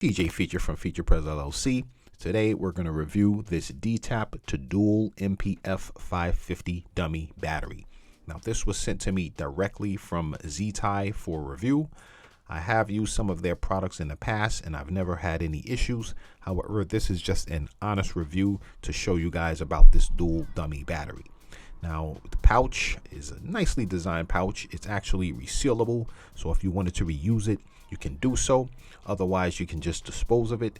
DJ Feature from FeaturePrez LLC. Today we're going to review this DTAP to dual NP-F550 dummy battery. Now this was sent to me directly from ZITAY for review. I have used some of their products in the past and I've never had any issues. However, this is just an honest review to show you guys about this dual dummy battery. Now the pouch is a nicely designed pouch. It's actually resealable, so if you wanted to reuse it, you can do so. Otherwise, you can just dispose of it.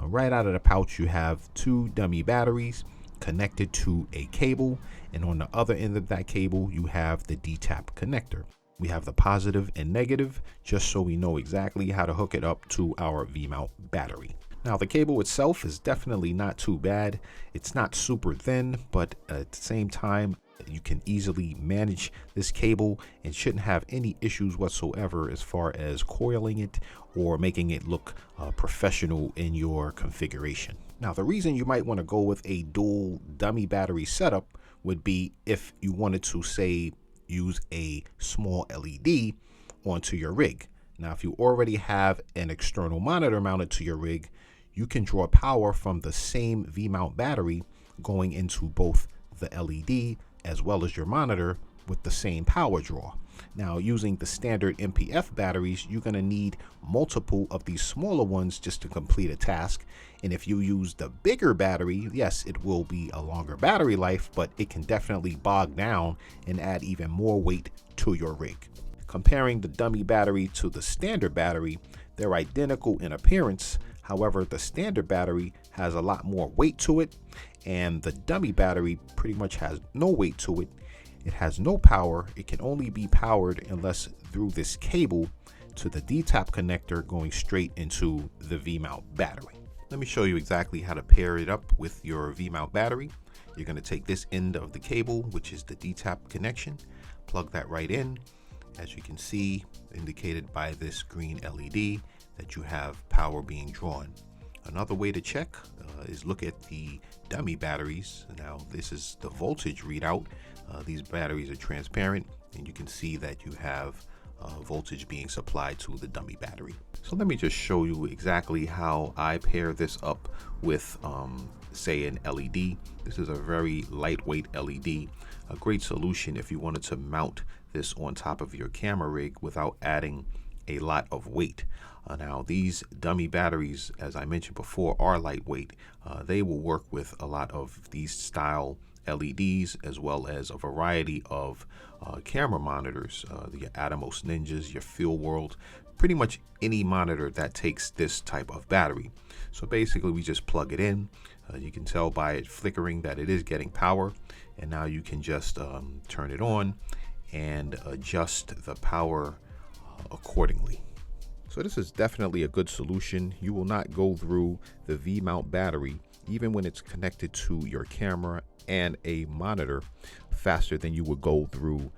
Right out of the pouch, you have two dummy batteries connected to a cable, and on the other end of that cable, you have the DTAP connector. We have the positive and negative, just so we know exactly how to hook it up to our V-mount battery. Now the cable itself is definitely not too bad. It's not super thin, but at the same time, you can easily manage this cable and shouldn't have any issues whatsoever as far as coiling it or making it look professional in your configuration. Now the reason you might want to go with a dual dummy battery setup would be if you wanted to, say, use a small LED onto your rig. Now if you already have an external monitor mounted to your rig, you can draw power from the same V-mount battery going into both the LED as well as your monitor with the same power draw. Now using the standard NP-F batteries, you're going to need multiple of these smaller ones just to complete a task. And if you use the bigger battery, yes, it will be a longer battery life, but it can definitely bog down and add even more weight to your rig. Comparing the dummy battery to the standard battery, they're identical in appearance. However, the standard battery has a lot more weight to it, and the dummy battery pretty much has no weight to it. It has no power. It can only be powered unless through this cable to the DTAP connector going straight into the V-mount battery. Let me show you exactly how to pair it up with your V-mount battery. You're going to take this end of the cable, which is the DTAP connection, plug that right in. As you can see, indicated by this green LED, that you have power being drawn. Another way to check is look at the dummy batteries. Now this is the voltage readout. These batteries are transparent and you can see that you have voltage being supplied to the dummy battery. So let me just show you exactly how I pair this up with say an LED. This is a very lightweight LED, a great solution if you wanted to mount this on top of your camera rig without adding a lot of weight. Now these dummy batteries, as I mentioned before, are lightweight. They will work with a lot of these style LEDs as well as a variety of camera monitors, the Atomos Ninjas, your Field World, pretty much any monitor that takes this type of battery. So basically we just plug it in. You can tell by it flickering that it is getting power, and now you can just turn it on and adjust the power accordingly. So this is definitely a good solution. You will not go through the V-mount battery, even when it's connected to your camera and a monitor, faster than you would go through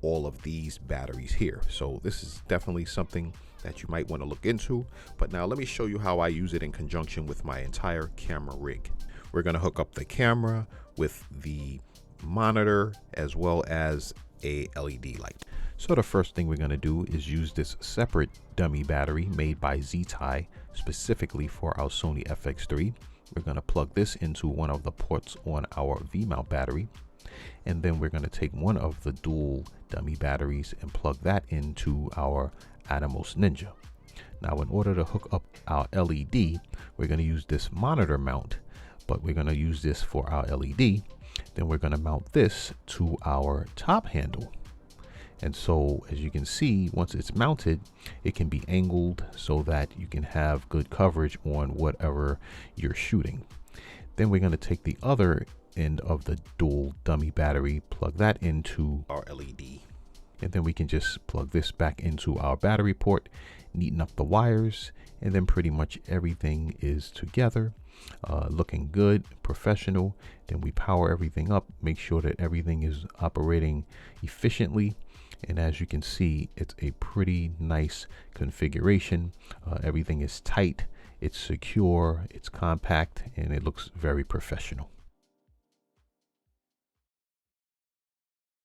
all of these batteries here. So this is definitely something that you might want to look into. But now let me show you how I use it in conjunction with my entire camera rig. We're going to hook up the camera with the monitor as well as a LED light. So the first thing we're going to do is use this separate dummy battery made by ZITAY specifically for our Sony FX3. We're going to plug this into one of the ports on our V-mount battery, and then we're going to take one of the dual dummy batteries and plug that into our Atomos Ninja. Now in order to hook up our LED, we're going to use this monitor mount, but we're going to use this for our LED. Then we're going to mount this to our top handle. And so as you can see, once it's mounted, it can be angled so that you can have good coverage on whatever you're shooting. Then we're going to take the other end of the dual dummy battery, plug that into our LED. And then we can just plug this back into our battery port, neaten up the wires, and then pretty much everything is together, looking good, professional. Then we power everything up, make sure that everything is operating efficiently. And as you can see, it's a pretty nice configuration. Everything is tight, it's secure, it's compact, and it looks very professional.